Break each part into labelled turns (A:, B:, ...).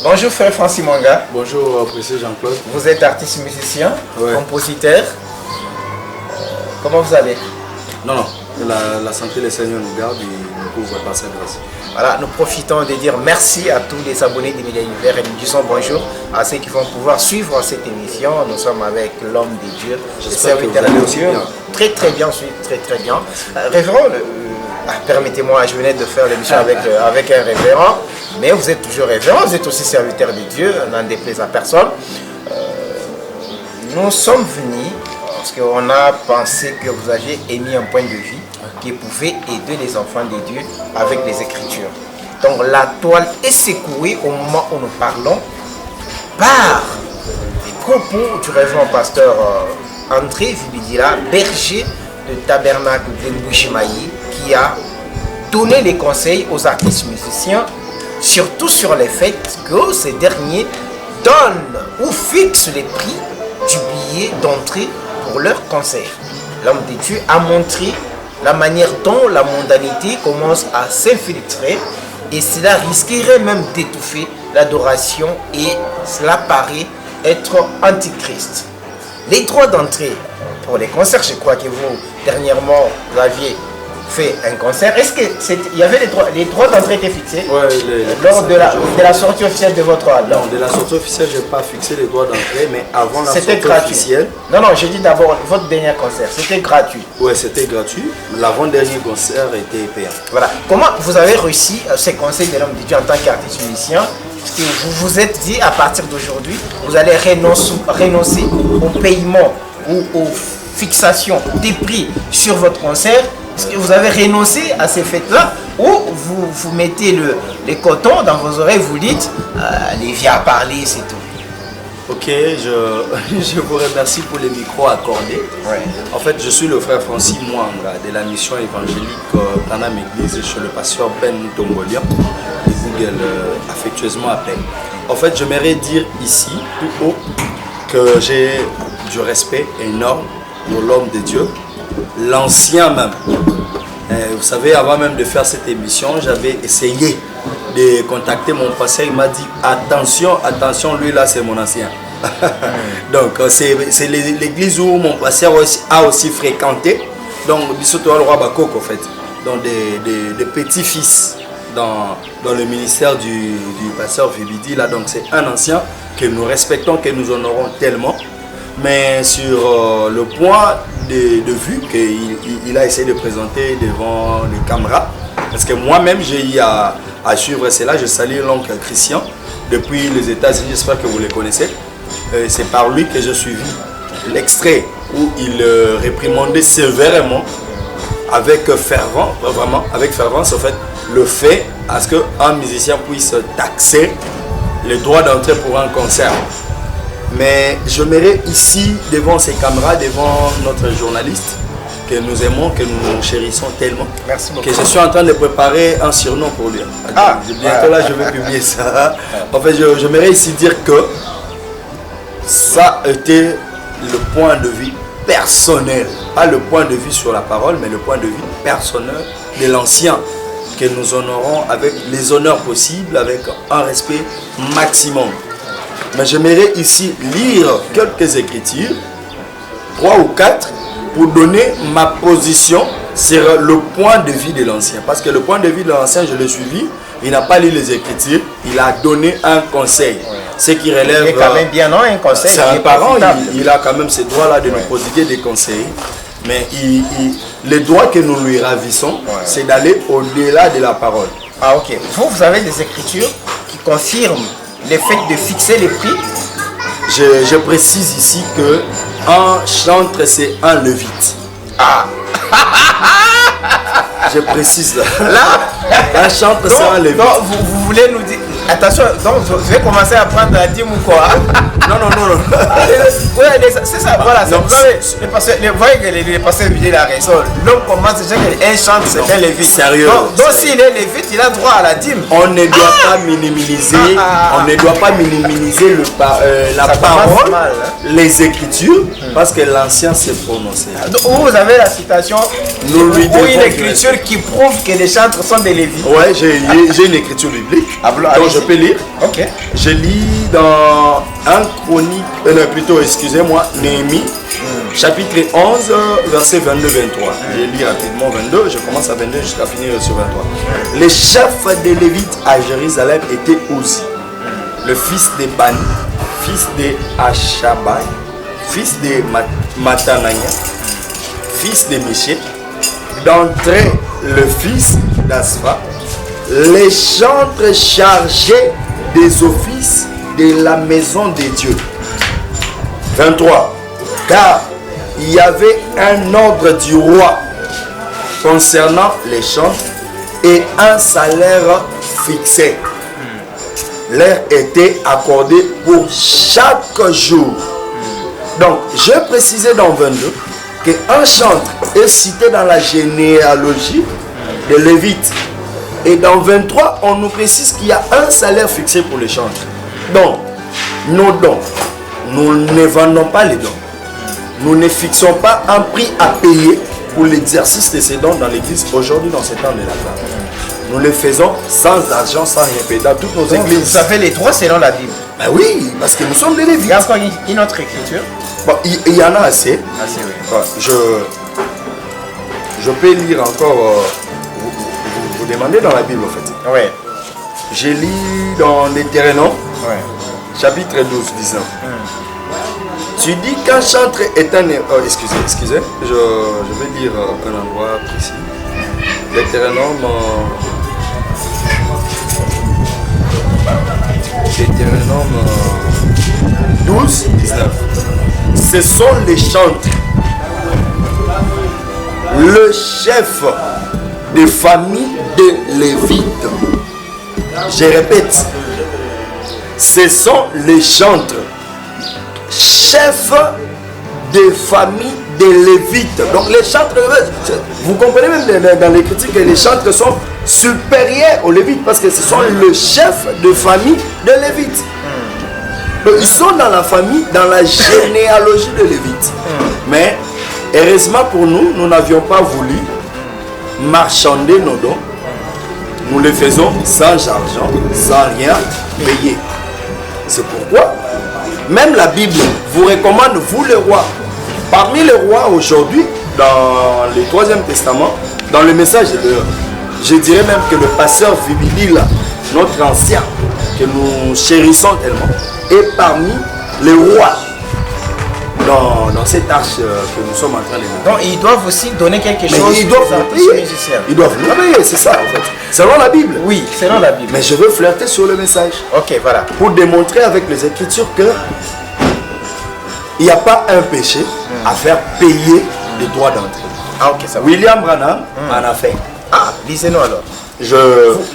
A: Bonjour frère Francis Mwanga.
B: Bonjour précieux Jean-Claude.
A: Vous êtes artiste musicien,
B: ouais.
A: Compositeur. Comment vous allez?
B: Non, la santé des Seigneurs nous garde et nous couvre par sa grâce.
A: Voilà, nous profitons de dire merci à tous les abonnés des Médias Univers et nous disons bonjour à ceux qui vont pouvoir suivre cette émission. Nous sommes avec l'homme de Dieu, le serviteur de Dieu. Très très bien, très bien. Révérend, permettez-moi, je venais de faire l'émission avec un révérend, mais vous êtes toujours révérend, vous êtes aussi serviteur de Dieu, n'en déplaise à personne. Nous sommes venus parce qu'on a pensé que vous aviez émis un point de vue qui pouvait aider les enfants de Dieu avec les Écritures. Donc la toile est secouée au moment où nous parlons par les propos du révérend pasteur André Vibidila, berger de tabernacle de Mbouchimaï, qui a donné les conseils aux artistes musiciens, surtout sur le fait que ces derniers donnent ou fixent les prix du billet d'entrée pour leur concert. L'homme de Dieu a montré la manière dont la mondanité commence à s'infiltrer et cela risquerait même d'étouffer l'adoration et cela paraît être antichrist. Les droits d'entrée pour les concerts, je crois que vous, dernièrement, vous aviez fait un concert. Est-ce que il y avait les droits d'entrée étaient fixés lors de la sortie officielle de votre album?
B: Non, de la sortie officielle, je n'ai pas fixé les droits d'entrée, mais avant la sortie officielle...
A: Non, j'ai dit d'abord votre dernier concert, c'était gratuit.
B: Oui, c'était gratuit. L'avant-dernier concert était payant.
A: Voilà. Comment vous avez réussi ces conseils de l'homme de Dieu en tant qu'artiste musicien? Parce que vous vous êtes dit, à partir d'aujourd'hui, vous allez renoncer au paiement ou aux fixations des prix sur votre concert. Est-ce que vous avez renoncé à ces fêtes-là ou vous mettez les cotons dans vos oreilles, vous dites, les viens à parler, c'est tout?
B: Ok, je vous remercie pour les micros accordés.
A: Ouais.
B: En fait, je suis le frère Francis Mwanga de la mission évangélique Panam Église chez le pasteur Ben Tongolian, que Google affectueusement appelle. En fait, j'aimerais dire ici, tout haut, que j'ai du respect énorme pour l'homme de Dieu, l'ancien même. Vous savez, avant même de faire cette émission, j'avais essayé de contacter mon pasteur. Il m'a dit attention, lui là c'est mon ancien. Donc c'est l'église où mon pasteur a aussi fréquenté. Donc Bissoto al roi Bakok en fait. Donc des petits-fils dans le ministère du pasteur Vibidi là. Donc c'est un ancien que nous respectons, que nous honorons tellement. Mais sur le point de vue qu'il a essayé de présenter devant les caméras, parce que moi-même j'ai eu à suivre cela, je salue l'oncle Christian depuis les États-Unis, j'espère que vous les connaissez. C'est par lui que j'ai suivi l'extrait où il réprimandait sévèrement, avec fervence, vraiment, avec fervence en fait, le fait à ce qu'un musicien puisse taxer les droits d'entrée pour un concert. Mais je mérite ici, devant ces caméras, devant notre journaliste, que nous aimons, que nous chérissons tellement.
A: Merci beaucoup.
B: Que je suis en train de préparer un surnom pour lui. Bientôt là, je vais publier ça. En fait, je mérite ici dire que ça a été le point de vue personnel. Pas le point de vue sur la parole, mais le point de vue personnel de l'ancien. Que nous honorons avec les honneurs possibles, avec un respect maximum. Mais j'aimerais ici lire quelques écritures, 3 ou 4, pour donner ma position sur le point de vue de l'ancien. Parce que le point de vue de l'ancien, je l'ai suivi, il n'a pas lu les écritures, il a donné un conseil. Ce qui relève...
A: Il est quand même bien, non, un conseil.
B: C'est un parent, il a quand même ce droit-là de nous prodiguer des conseils. Mais le droit que nous lui ravissons, c'est d'aller au-delà de la parole.
A: Ah ok. Vous avez des écritures qui confirment le fait de fixer les prix?
B: Je précise ici que un chantre c'est un levite.
A: Ah.
B: Je précise là.
A: Un
B: chantre c'est un levite.
A: Donc vous voulez nous dire... Attention, donc je vais commencer à prendre la dîme ou quoi?
B: Non.
A: C'est ça, voilà. Vous voyez que les pasteurs vident la raison. L'homme commence déjà qu'un chante, c'est un lévite.
B: Sérieux.
A: Donc s'il est lévite, il a droit à la dîme.
B: On ne doit pas minimiser, la parole, les écritures, parce que l'ancien s'est prononcé.
A: Vous avez la citation
B: ou
A: une écriture qui prouve que les chantres sont des lévites.
B: Ouais, j'ai une écriture biblique. Donc je peux lire.
A: Ok.
B: Je lis dans 1 Chronique, plutôt, excusez-moi, Néhémie, chapitre 11, verset 22-23. Je lis rapidement 22, je commence à 22 jusqu'à finir sur 23. Les chefs des Lévites à Jérusalem étaient Uzi, le fils de Bani, fils de Ashabai, fils de Matanania, fils de Miché, d'entrer le fils d'Asva, les chantres chargés des offices de la maison de Dieu. 23. Car il y avait un ordre du roi concernant les chantres et un salaire fixé. Leur était accordé pour chaque jour. Donc, je précisais dans 22 qu'un chantre est cité dans la généalogie de Lévites. Et dans 23, on nous précise qu'il y a un salaire fixé pour les chantres. Donc, nos dons, nous ne vendons pas les dons. Nous ne fixons pas un prix à payer pour l'exercice de ces dons dans l'église aujourd'hui, dans ce temps de la grâce. Nous le faisons sans argent, sans rien payer dans toutes nos églises.
A: Vous avez les droits selon la Bible.
B: Ben oui, parce que nous sommes des Lévites.
A: Il y a encore une autre écriture.
B: Bon, il y en a assez.
A: Assez, oui.
B: Ouais, je peux lire encore. Vous demandez dans la Bible en fait.
A: Oui.
B: Je lis dans Deutéronome, chapitre 12, 19. Tu dis qu'un chantre est un... excusez, je vais dire un endroit précis. Deutéronome 12, 19. Ce sont les chantres. Le chef des familles de Lévites. Je répète. Ce sont les chantres. Chefs des familles des Lévites. Donc les chantres, vous comprenez même dans les critiques que les chantres sont supérieurs aux Lévites parce que ce sont le chef de famille de Lévites. Donc, ils sont dans la famille, dans la généalogie de Lévites. Mais heureusement pour nous, nous n'avions pas voulu marchander nos dons. Nous les faisons sans argent, sans rien payer. C'est pourquoi même la Bible vous recommande, vous les rois, parmi les rois aujourd'hui, dans le 3e Testament, dans le message de l'heure, je dirais même que le pasteur Vibidi, notre ancien, que nous chérissons tellement, est parmi les rois dans cette arche que nous sommes en train de mettre.
A: Donc ils doivent aussi donner quelque chose.
B: Ils doivent nous payer. Ils doivent nous payer, c'est ça en fait. Selon la Bible.
A: Oui, selon la Bible.
B: Mais je veux flirter sur le message.
A: Ok, voilà.
B: Pour démontrer avec les Écritures que il n'y a pas un péché à faire payer les droits d'entrée.
A: Ah ok, ça va.
B: William Branham en a fait.
A: Ah, lisez-nous alors.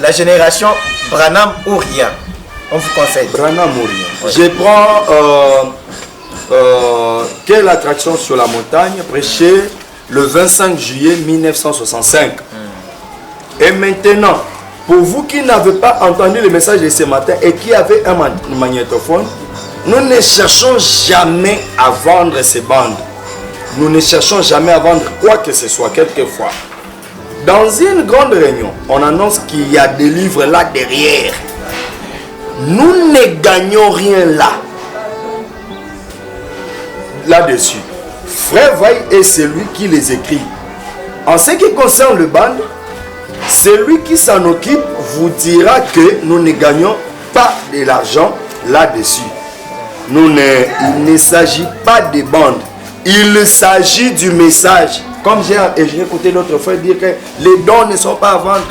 B: La
A: génération Branham ou rien. On vous conseille.
B: Branham ou rien. Ouais. Je prends Quelle attraction sur la montagne, prêché le 25 juillet 1965. Et maintenant, pour vous qui n'avez pas entendu le message de ce matin et qui avez un magnétophone, nous ne cherchons jamais à vendre ces bandes. Nous ne cherchons jamais à vendre quoi que ce soit, quelquefois. Dans une grande réunion, on annonce qu'il y a des livres là derrière. Nous ne gagnons rien là-dessus. Frère Vaille est celui qui les écrit. En ce qui concerne le band, celui qui s'en occupe vous dira que nous ne gagnons pas de l'argent là-dessus. Il ne s'agit pas des bandes. Il s'agit du message. Comme j'ai écouté l'autre fois dire que les dons ne sont pas à vendre.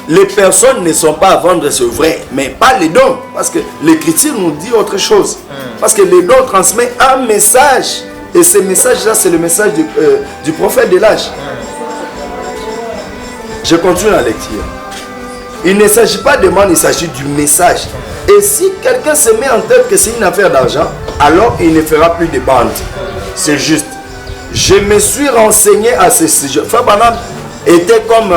B: Les personnes ne sont pas à vendre, c'est vrai, mais pas les dons. Parce que l'Écriture nous dit autre chose. Parce que les dons transmettent un message. Et ce message-là, c'est le message du prophète de l'âge. Je continue la lecture. Il ne s'agit pas de moi, il s'agit du message. Et si quelqu'un se met en tête que c'est une affaire d'argent, alors il ne fera plus de bandes. C'est juste. Je me suis renseigné à ce sujet. Frère Branham était comme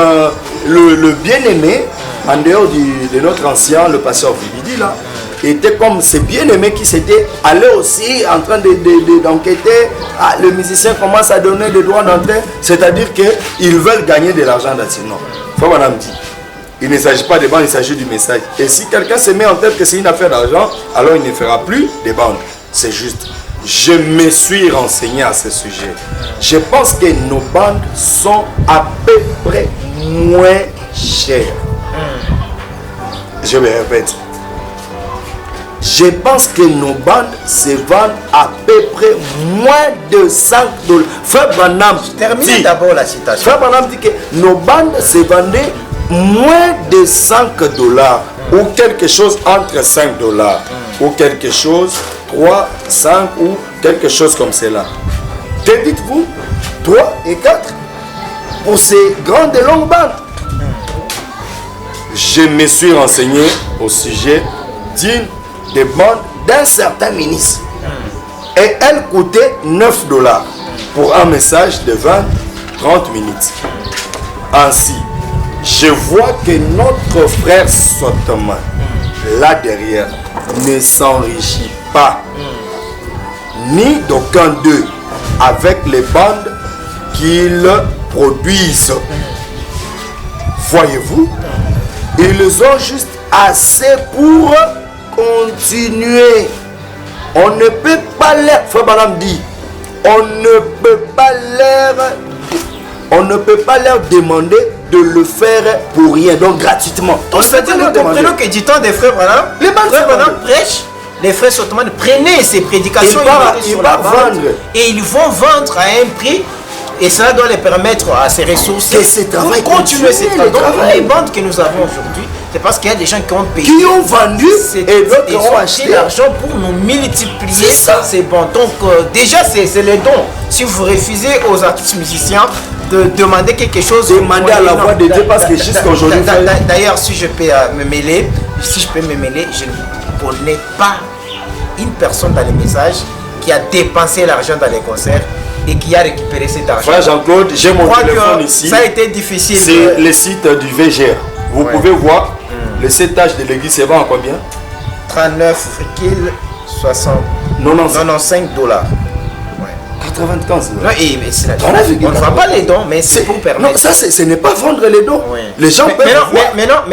B: le bien-aimé, en dehors de notre ancien, le pasteur Vibidi, là, était comme ce bien-aimé qui s'était allé aussi en train d'enquêter. Ah, le musicien commence à donner des droits d'entrée, c'est-à-dire qu'ils veulent gagner de l'argent là-dessus. Non. Frère Branham dit, il ne s'agit pas des bandes, il s'agit du message. Et si quelqu'un se met en tête que c'est une affaire d'argent, alors il ne fera plus des bandes. C'est juste. Je me suis renseigné à ce sujet. Je pense que nos bandes sont à peu près moins chères. Je me répète. Je pense que nos bandes se vendent à peu près moins de 5 dollars. Frère Branham
A: Terminez d'abord la citation.
B: Frère Branham dit que nos bandes se vendaient moins de 5 dollars ou quelque chose entre 5 dollars ou quelque chose 3, 5 ou quelque chose comme cela. Que dites-vous? 3 et 4 pour ces grandes et longues bandes. Je me suis renseigné au sujet d'une des bandes d'un certain ministre. Et elle coûtait 9 dollars pour un message de 20-30 minutes. Ainsi, je vois que notre frère Sotoman, là derrière, ne s'enrichit pas, ni d'aucun d'eux, avec les bandes qu'ils produisent. Voyez-vous, ils ont juste assez pour continuer. On ne peut pas leur, Frère Branham dit, on ne peut pas leur demander de le faire pour rien, donc gratuitement.
A: Donc c'est-à-dire que nous comprenons que du temps des frères Branham, les frères Branham prêchent, les frères Sotoman prenaient ces prédications,
B: ils vont vendre.
A: Et ils vont vendre à un prix. Et cela doit les permettre à ces ressources
B: de
A: continuer ces travaux. Donc les bandes que nous avons aujourd'hui, c'est parce qu'il y a des gens qui ont payé,
B: qui ont vendu et d'autres ont acheté
A: l'argent pour nous multiplier ces bandes. Donc déjà c'est les dons. Si vous refusez aux artistes musiciens de demander quelque chose,
B: demandez à la voix de Dieu, parce que jusqu'à aujourd'hui.
A: D'ailleurs, si je peux me mêler, je ne connais pas une personne dans les messages qui a dépensé l'argent dans les concerts et qui a récupéré cet argent.
B: Frère Jean-Claude, j'ai mon téléphone ici.
A: Ça a été difficile.
B: C'est le site du VGR. Vous pouvez voir le setage de l'église, c'est vend à combien?
A: 39,95 dollars.
B: 95
A: non, on ne vend pas les dons, mais c'est pour permettre.
B: Non, ça, ce n'est pas vendre les dons. Les gens peuvent voir.
A: Maintenant,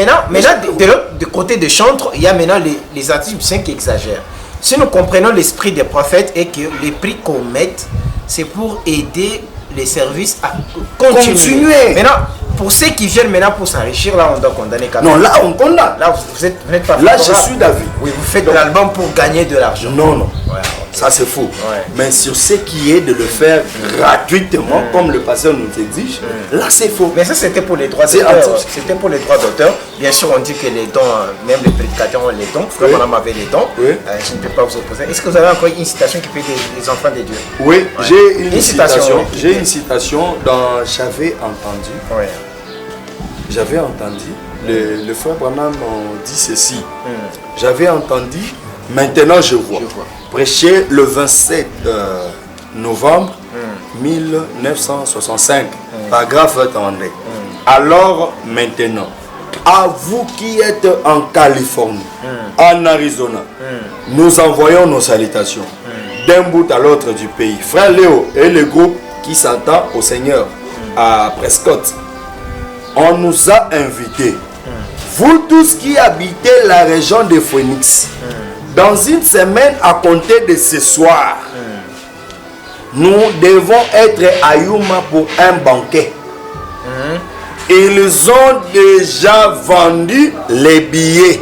A: de l'autre côté de chantre, il y a maintenant les artistes musiciens qui exagèrent. Si nous comprenons l'esprit des prophètes et que les prix qu'on met, c'est pour aider les services à continuer. Maintenant, pour ceux qui viennent maintenant pour s'enrichir, là on doit condamner quand même.
B: Non, là on condamne.
A: Là vous n'êtes pas.
B: Là je suis d'avis.
A: Oui, vous faites l'album pour gagner de l'argent.
B: Non, non. Ouais, okay. Ça c'est faux. Ouais. Mais sur ce qui est de le faire gratuitement, comme le pasteur nous exige, là c'est faux.
A: Mais ça c'était pour les droits d'auteur. C'était pour les droits d'auteur. Bien sûr, on dit que les dons, même les prédicateurs ont les dons. Comme on avait les dons, je ne peux pas vous opposer. Est-ce que vous avez encore une citation qui peut être des enfants de Dieu?
B: Oui, j'ai une citation. J'ai une citation dont j'avais entendu.
A: Ouais.
B: J'avais entendu, le frère Branham dit ceci. J'avais entendu, maintenant je vois. Prêcher le 27 novembre 1965, paragraphe André. Alors maintenant, à vous qui êtes en Californie, en Arizona, nous envoyons nos salutations d'un bout à l'autre du pays. Frère Léo et le groupe qui s'entend au Seigneur à Prescott. On nous a invités, vous tous qui habitez la région de Phoenix, dans une semaine à compter de ce soir, nous devons être à Yuma pour un banquet. Ils ont déjà vendu les billets.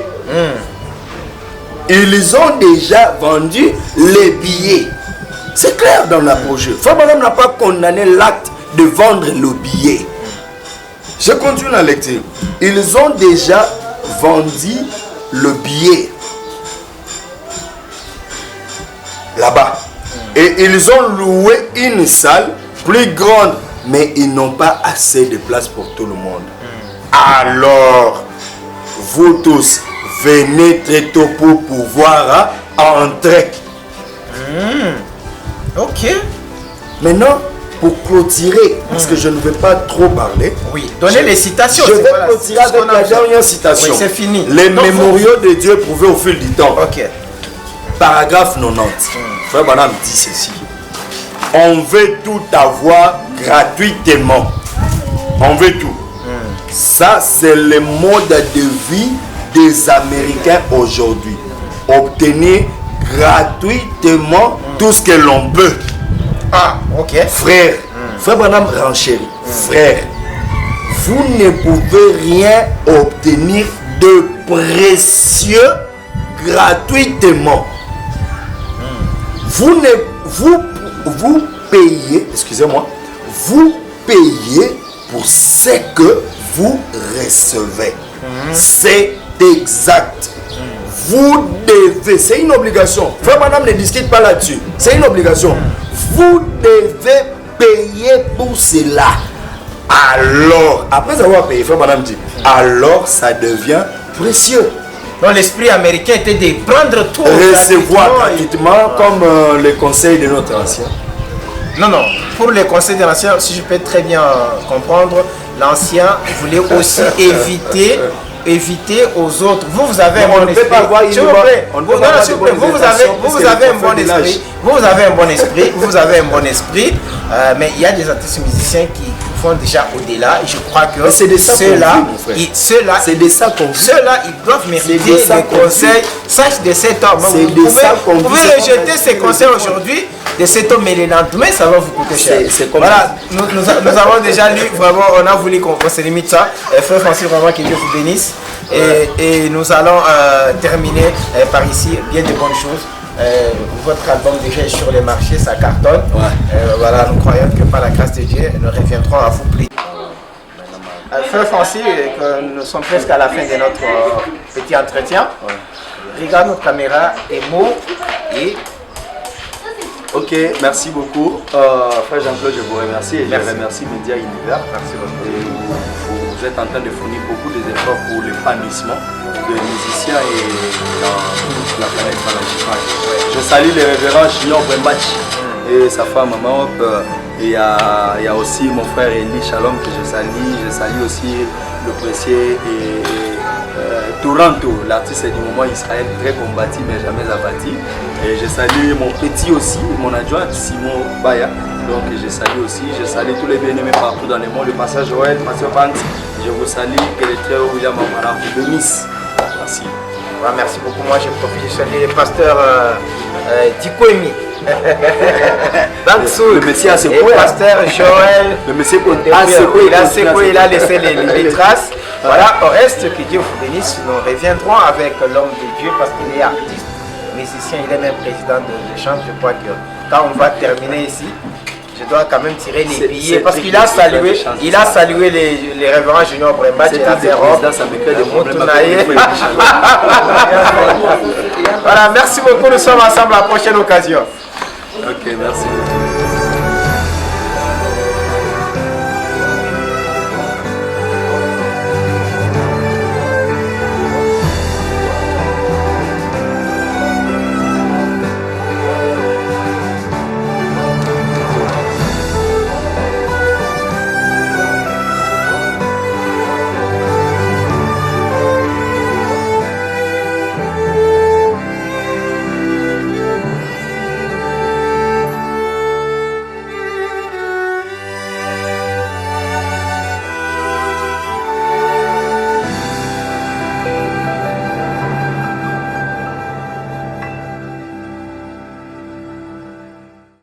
B: Ils ont déjà vendu les billets. C'est clair dans la projet. Fabien n'a pas condamné l'acte de vendre le billet. Je continue la lecture. Ils ont déjà vendu le billet là-bas. Et ils ont loué une salle plus grande. Mais ils n'ont pas assez de place pour tout le monde. Alors, vous tous, venez très tôt pour pouvoir entrer.
A: Ok.
B: Maintenant, pour clôturer, parce que je ne vais pas trop parler.
A: Oui, donnez les citations.
B: Je vais clôturer avec la dernière citation.
A: Oui, c'est fini.
B: Les mémoriaux de Dieu prouvés au fil du temps.
A: Ok.
B: Paragraphe 90. Frère Branham dit ceci. On veut tout avoir gratuitement. On veut tout. Ça, c'est le mode de vie des Américains aujourd'hui. Obtenir gratuitement tout ce que l'on peut.
A: Ah, ok.
B: Frère, frère Branham renchérit. Frère, vous ne pouvez rien obtenir de précieux gratuitement. Vous payez, excusez-moi, vous payez pour ce que vous recevez. C'est exact. Vous devez, c'est une obligation. Frère Madame ne discute pas là-dessus. C'est une obligation. Vous devez payer pour cela. Alors, après avoir payé, Frère Madame dit, alors ça devient précieux.
A: Donc l'esprit américain était de prendre tout.
B: Recevoir gratuitement comme les conseils de notre ancien.
A: Non, non. Pour les conseils de l'ancien, si je peux très bien comprendre, l'ancien voulait aussi éviter aux autres. Vous avez un bon esprit. Vous avez un bon esprit. Vous avez un bon esprit. Mais il y a des artistes musiciens qui font déjà au-delà. Et je crois que ceux-là, ils doivent mériter des conseils. Sache de cet homme. Vous pouvez rejeter ces conseils aujourd'hui de cet homme, mais le lendemain, ça va vous coûter cher. Voilà, nous avons déjà lu, vraiment, on a voulu qu'on se limite ça. Frère Francis, vraiment, que Dieu vous bénisse. Et nous allons terminer par ici bien de bonnes choses. Votre album déjà est sur les marchés, ça cartonne. Voilà, nous croyons que par la grâce de Dieu, nous reviendrons à vous plus. Frère Francis, nous sommes presque à la fin de notre petit entretien. Regarde notre caméra et mots et...
B: Ok, merci beaucoup. Frère Jean-Claude, je vous remercie et je remercie Média Univers.
A: Merci beaucoup.
B: Et vous êtes en train de fournir beaucoup d'efforts pour l'épanouissement des musiciens et dans toute la planète panafricaine. Je salue le révérend Junior Bwembachi et sa femme Maman Hop. Et il y a aussi mon frère Eli Shalom que je salue. Je salue aussi le précieux et Toronto, l'artiste du moment Israël, très combattu mais jamais abattu. Et je salue mon petit aussi, mon adjoint Simon Baya. Donc je salue aussi, je salue tous les bien-aimés partout dans le monde. Le passage Joël, Pasteur Banks, je vous salue, que le très haut William Amara vous bénisse. Merci.
A: Ouais, merci beaucoup. Moi, je profite de saluer le pasteur Dikoemi.
B: Le Messie a secoué.
A: Le pasteur Joël.
B: Le Messie
A: a secoué, il a laissé les traces. Voilà, au reste, que Dieu vous bénisse. Nous reviendrons avec l'homme de Dieu parce qu'il est artiste, musicien, il est même président de chant. Je crois que quand on va terminer ici, je dois quand même tirer les billets parce qu'il a salué les révérends Junior Bwembachi et la sœur. Voilà, merci beaucoup, nous sommes ensemble à la prochaine occasion.
B: Ok, merci.